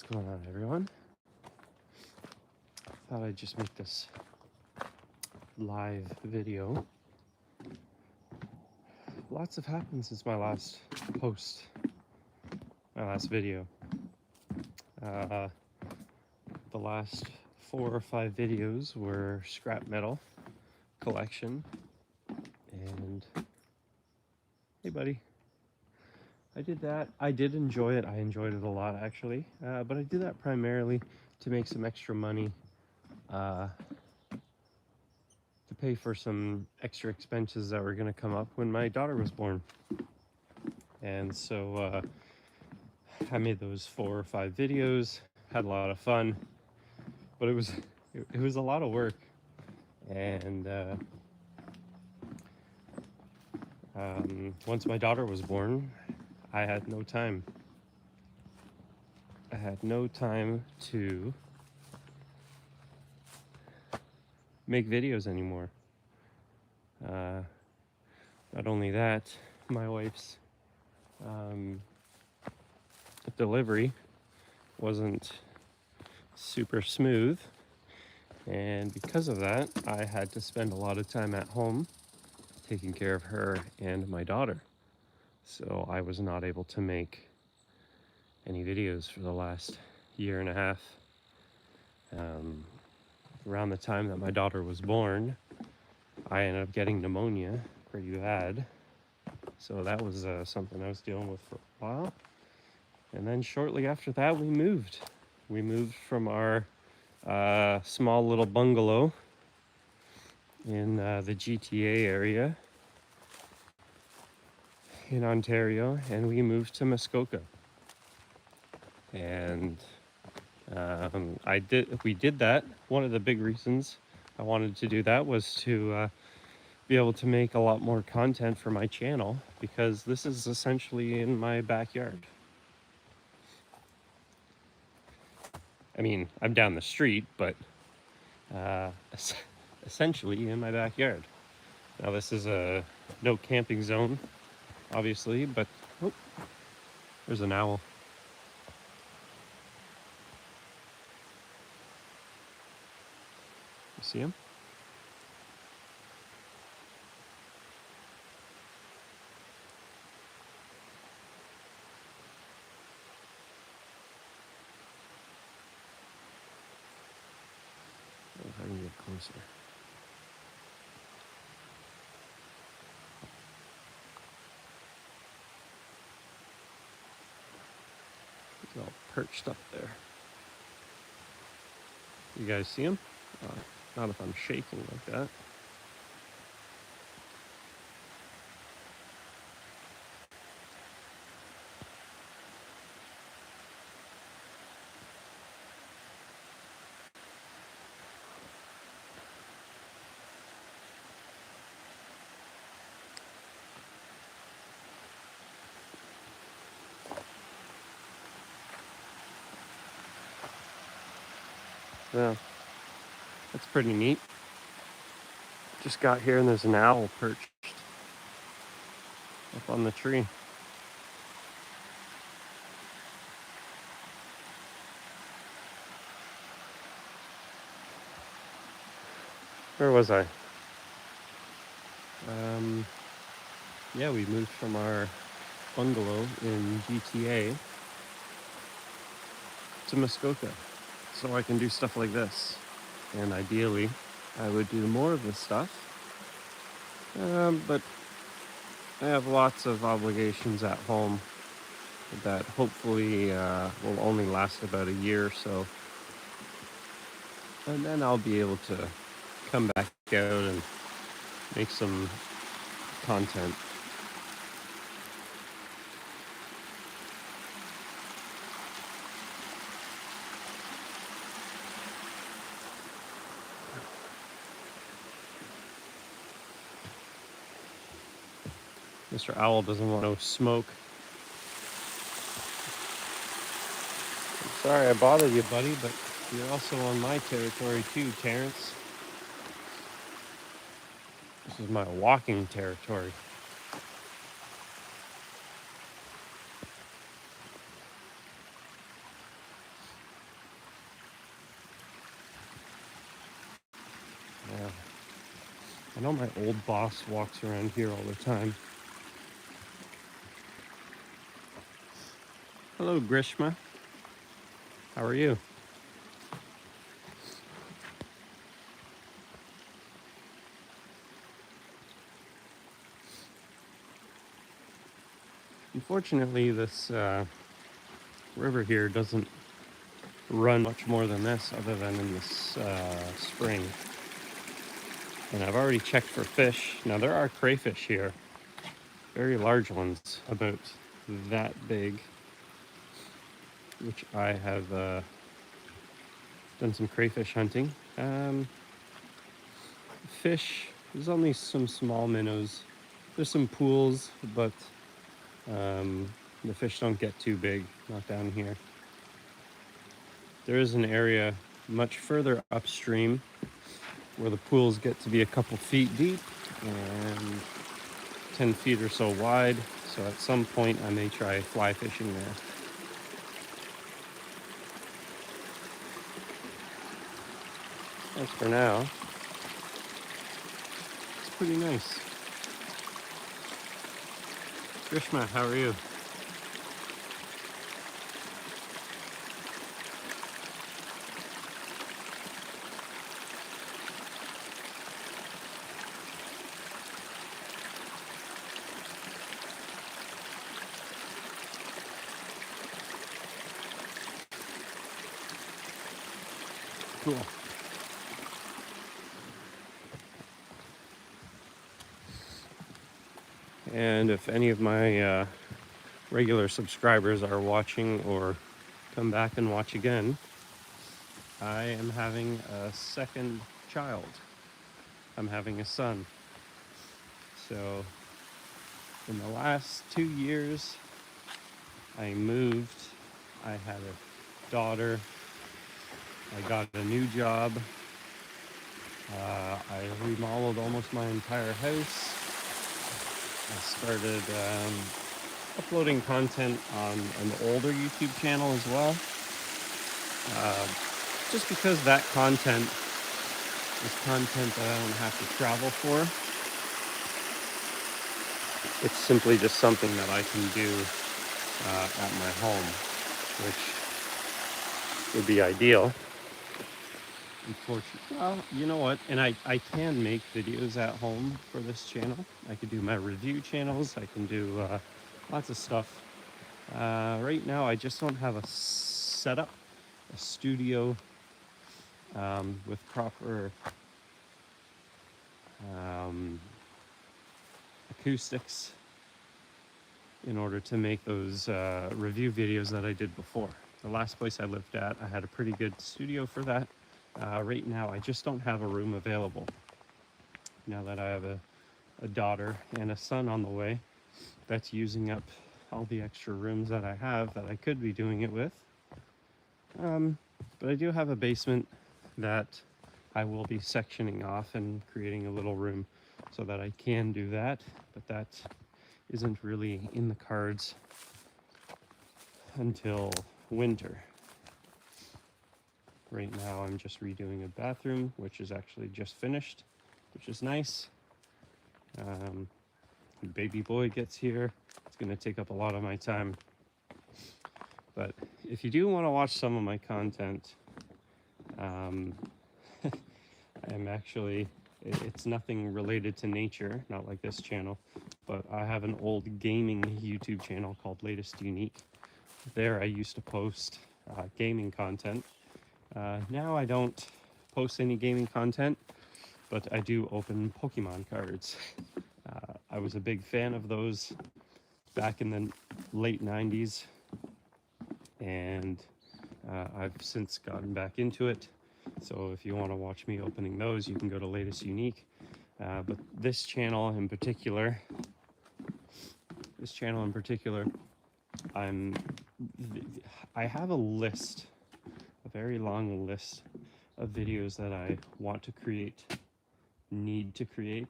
What's going on, everyone? Thought I'd just make this live video. Lots have happened since my last post, my last video. The last 4 or 5 videos were scrap metal collection, and hey buddy, I did that. I did enjoy it. I enjoyed it a lot, actually, but I did that primarily to make some extra money, to pay for some extra expenses that were going to come up when my daughter was born. And so I made those 4 or 5 videos, had a lot of fun, but it was a lot of work. And once my daughter was born, I had no time. I had no time to make videos anymore. Not only that, my wife's delivery wasn't super smooth, and because of that, I had to spend a lot of time at home taking care of her and my daughter. So I was not able to make any videos for the last year and a half. Around the time that my daughter was born, I ended up getting pneumonia pretty bad. So that was something I was dealing with for a while. And then shortly after that, we moved. We moved from our small little bungalow in the GTA area in Ontario, and we moved to Muskoka. And we did that. One of the big reasons I wanted to do that was to be able to make a lot more content for my channel, because this is essentially in my backyard. I mean, I'm down the street, but essentially in my backyard. Now, this is a no camping zone, obviously, but oh, there's an owl. You see him? If I can get closer. He's all perched up there. You guys see him? Not if I'm shaking like that. Yeah, that's pretty neat. Just got here and there's an owl perched up on the tree. Where was I? Yeah, we moved from our bungalow in GTA to Muskoka, so I can do stuff like this. And ideally, I would do more of this stuff, but I have lots of obligations at home that hopefully will only last about a year or so, and then I'll be able to come back out and make some content. Mr. Owl doesn't want no smoke. I'm sorry I bothered you, buddy, but you're also on my territory too, Terrence. This is my walking territory. I know my old boss walks around here all the time. Hello, Grishma. How are you? Unfortunately, this river here doesn't run much more than this other than in this spring. And I've already checked for fish. Now, there are crayfish here, very large ones, about that big, which I have done some crayfish hunting. Fish, there's only some small minnows. There's some pools, but the fish don't get too big, not down here. There is an area much further upstream where the pools get to be a couple feet deep and 10 feet or so wide. So at some point I may try fly fishing there. As for now, it's pretty nice. Grishma, how are you? Cool. And if any of my regular subscribers are watching or come back and watch again, I am having a second child. I'm having a son. So in the last 2 years, I moved. I had a daughter. I got a new job. I remodeled almost my entire house. I started uploading content on an older YouTube channel as well. Just because that content is content that I don't have to travel for. It's simply just something that I can do at my home, which would be ideal. Unfortunately, well, you know what? And I can make videos at home for this channel. I could do my review channels. I can do lots of stuff. Right now, I just don't have a setup, a studio with proper acoustics in order to make those review videos that I did before. The last place I lived at, I had a pretty good studio for that. Right now, I just don't have a room available. Now that I have a daughter and a son on the way, that's using up all the extra rooms that I have that I could be doing it with. But I do have a basement that I will be sectioning off and creating a little room so that I can do that, but that isn't really in the cards until winter. Right now I'm just redoing a bathroom, which is actually just finished, which is nice. When baby boy gets here, it's going to take up a lot of my time. But if you do want to watch some of my content, I'm actually, it's nothing related to nature, not like this channel, but I have an old gaming YouTube channel called Latest Unique. There I used to post gaming content. Now I don't post any gaming content, but I do open Pokemon cards. I was a big fan of those back in the late 90s, and I've since gotten back into it. So if you want to watch me opening those, you can go to Latest Unique. But this channel in particular, I have a list, a very long list of videos that I want to create, need to create.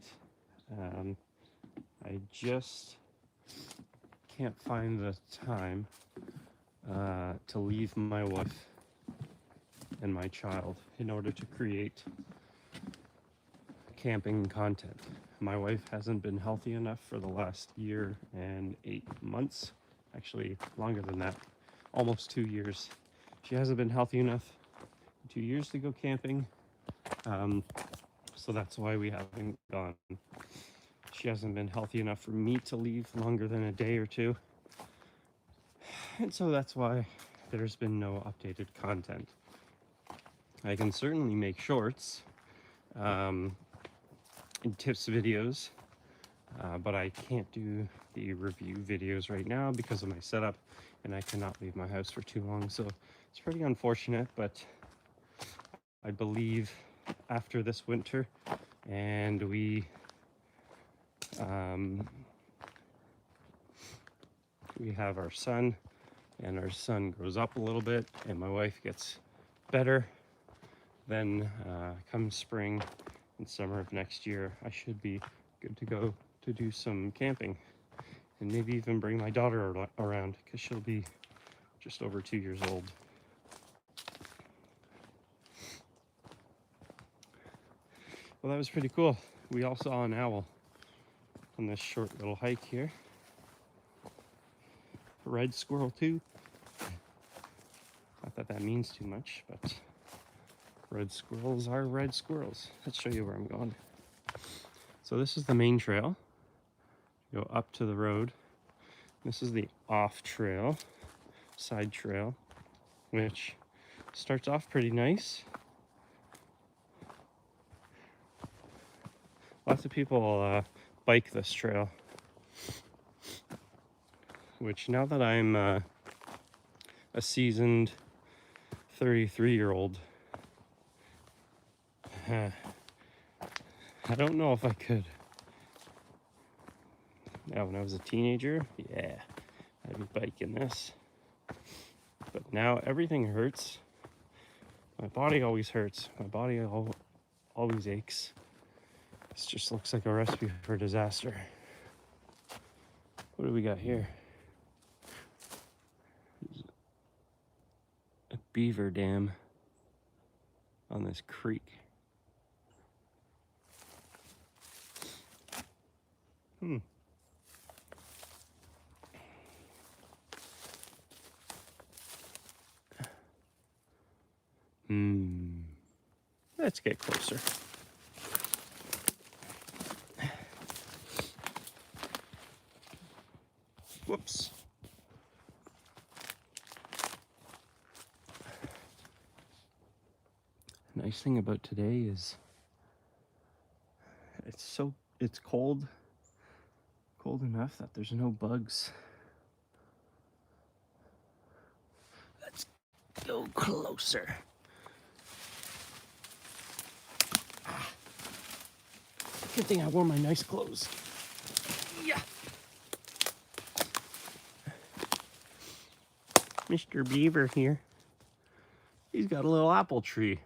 I just can't find the time to leave my wife and my child in order to create camping content. My wife hasn't been healthy enough for the last year and 8 months, actually longer than that, almost 2 years. She hasn't been healthy enough in 2 years to go camping, so that's why we haven't gone. She hasn't been healthy enough for me to leave longer than a day or two, and so that's why there's been no updated content. I can certainly make shorts and tips videos, but I can't do the review videos right now because of my setup, and I cannot leave my house for too long, so it's pretty unfortunate. But I believe after this winter and we have our son, and our son grows up a little bit, and my wife gets better, then come spring and summer of next year, I should be good to go to do some camping, and maybe even bring my daughter around because she'll be just over 2 years old. Well, that was pretty cool. We all saw an owl on this short little hike here. A red squirrel too. Not that that means too much, but red squirrels are red squirrels. Let's show you where I'm going. So this is the main trail. Go up to the road. This is the off trail, side trail, which starts off pretty nice. Lots of people bike this trail, which now that I'm a seasoned 33-year-old, I don't know if I could. Now, when I was a teenager, yeah, I'd be biking this. But now everything hurts. My body always hurts. My body always aches. This just looks like a recipe for disaster. What do we got here? A beaver dam on this creek. Let's get closer. Whoops. Nice thing about today is it's cold enough that there's no bugs. Let's go closer. Good thing I wore my nice clothes. Yeah. Mr. Beaver here. He's got a little apple tree.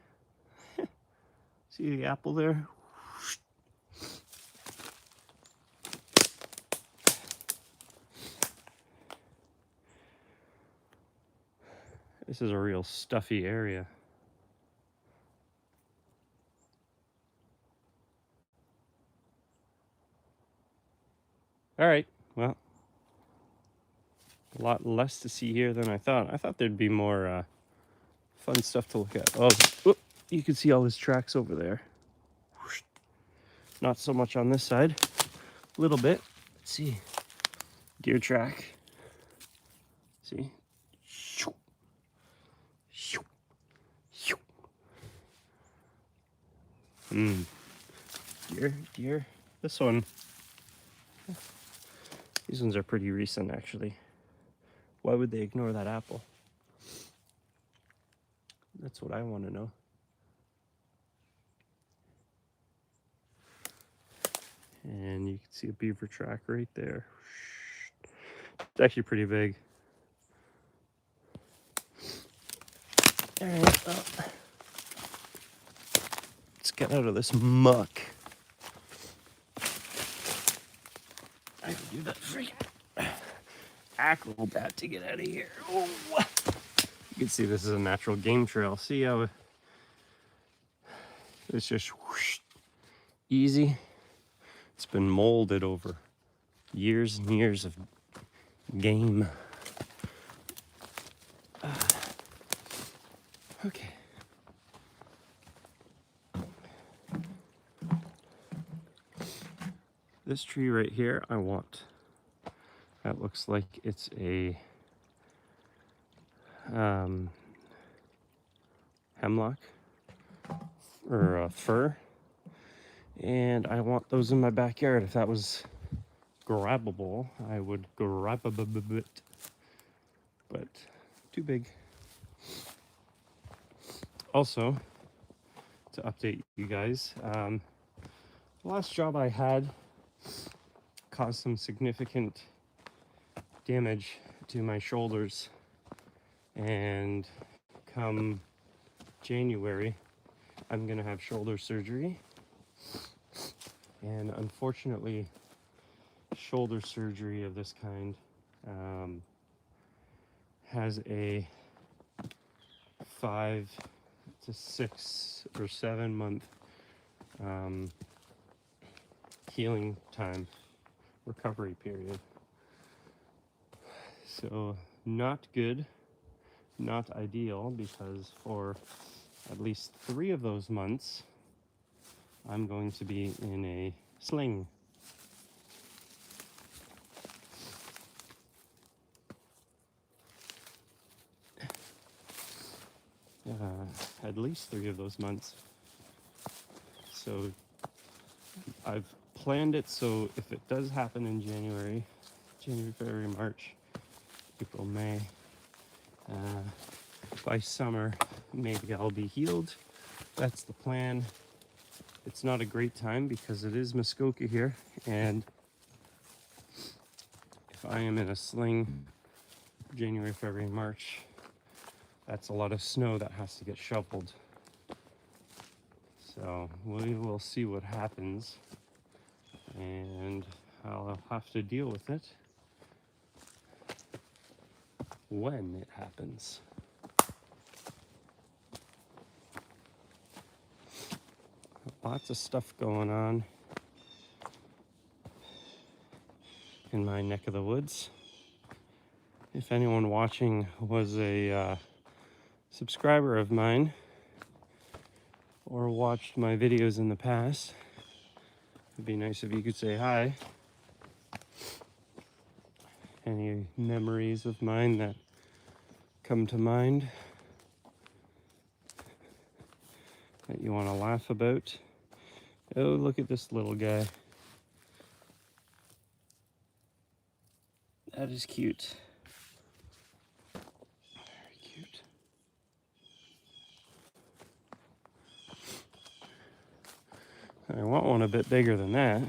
See the apple there? This is a real stuffy area. All right, well, a lot less to see here than I thought. I thought there'd be more fun stuff to look at. Oh, whoop, you can see all his tracks over there. Not so much on this side. A little bit. Let's see. Deer track. See? Deer. This one. These ones are pretty recent, actually. Why would they ignore that apple? That's what I want to know. And you can see a beaver track right there. It's actually pretty big. All right, well, let's get out of this muck. I can do that freaking acrobat to get out of here. Oh. You can see this is a natural game trail. See how it's just whoosh, easy. It's been molded over years and years of game. Okay. This tree right here, I want. That looks like it's a hemlock or a fir. And I want those in my backyard. If that was grabbable, I would grab it. But too big. Also, to update you guys, the last job I had caused some significant damage to my shoulders, and come January I'm gonna have shoulder surgery, and unfortunately shoulder surgery of this kind has a 5 to 6 or 7 month healing time, recovery period. So not good, not ideal, because for at least 3 of those months I'm going to be in a sling. At least 3 of those months. So I've planned it so if it does happen in January, February, March, April, May, by summer, maybe I'll be healed. That's the plan. It's not a great time because it is Muskoka here, and if I am in a sling January, February, March, that's a lot of snow that has to get shoveled. So we will see what happens, and I'll have to deal with it when it happens. Lots of stuff going on in my neck of the woods. If anyone watching was a subscriber of mine or watched my videos in the past, it'd be nice if you could say hi. Any memories of mine that come to mind that you want to laugh about? Oh, look at this little guy. That is cute. Very cute. I want one a bit bigger than that,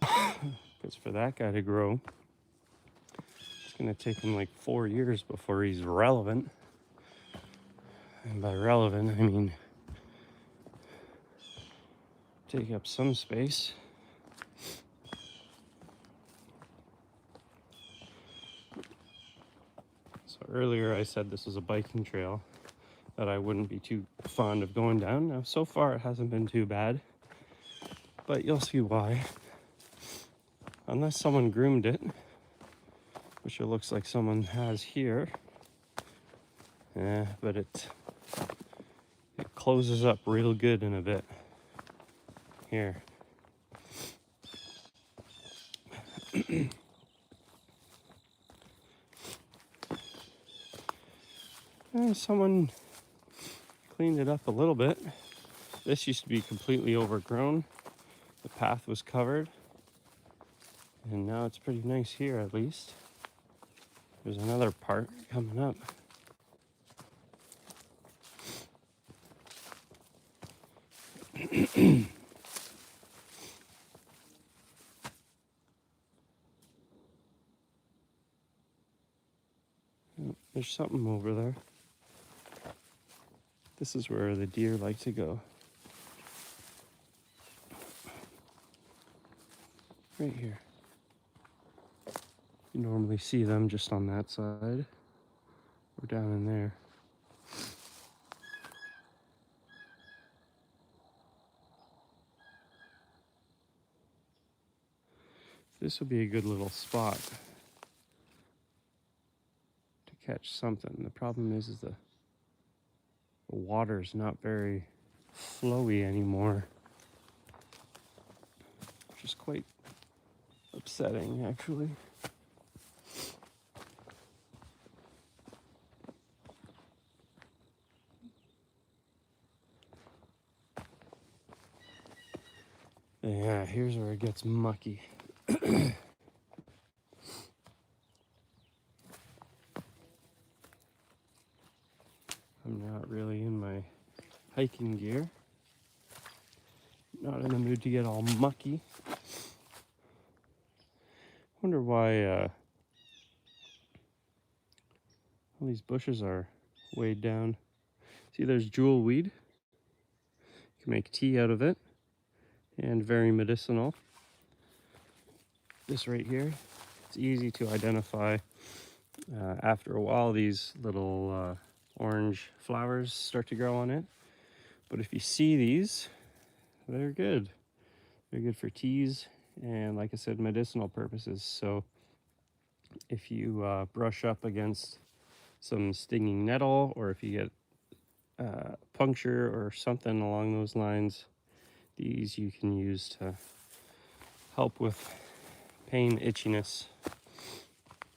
because for that guy to grow, it's going to take him like 4 years before he's relevant. And by relevant, I mean take up some space. So earlier I said this was a biking trail that I wouldn't be too fond of going down. Now, so far it hasn't been too bad, but you'll see why. Unless someone groomed it, which it looks like someone has here. Yeah, but it closes up real good in a bit. Here. Someone cleaned it up a little bit. This used to be completely overgrown. The path was covered. And now it's pretty nice here, at least. There's another part coming up. There's something over there. This is where the deer like to go. Right here. You normally see them just on that side or down in there. This would be a good little spot to catch something. The problem is the water's not very flowy anymore, which is quite upsetting, actually. Yeah, here's where it gets mucky. I'm not really in my hiking gear. Not in the mood to get all mucky. Wonder why all these bushes are weighed down. See, there's jewel weed. You can make tea out of it, and very medicinal. This right here, it's easy to identify. After a while, these little orange flowers start to grow on it. But if you see these, they're good. They're good for teas and, like I said, medicinal purposes. So if you brush up against some stinging nettle, or if you get puncture or something along those lines, these you can use to help with pain, itchiness,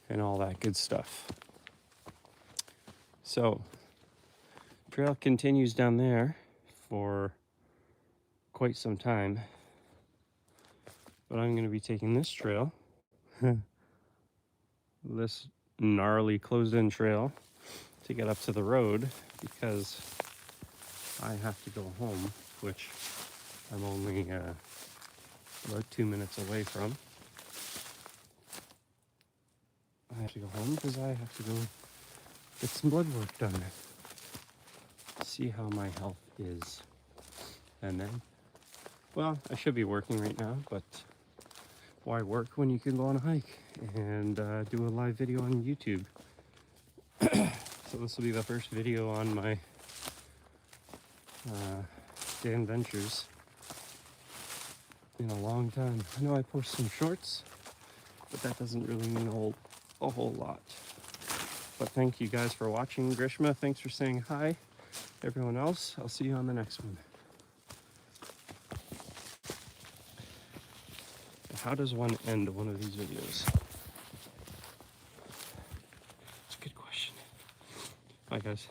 and all that good stuff. So, trail continues down there for quite some time, but I'm going to be taking this trail, this gnarly closed-in trail, to get up to the road, because I have to go home, which I'm only about 2 minutes away from. I have to go home because I have to go get some blood work done, see how my health is, and then, well, I should be working right now, but why work when you can go on a hike and do a live video on YouTube? So this will be the first video on my Dan Ventures in a long time. I know I post some shorts, but that doesn't really mean a whole lot. But thank you guys for watching. Grishma, thanks for saying hi. Everyone else, I'll see you on the next one. How does one end one of these videos? It's a good question. Bye, guys.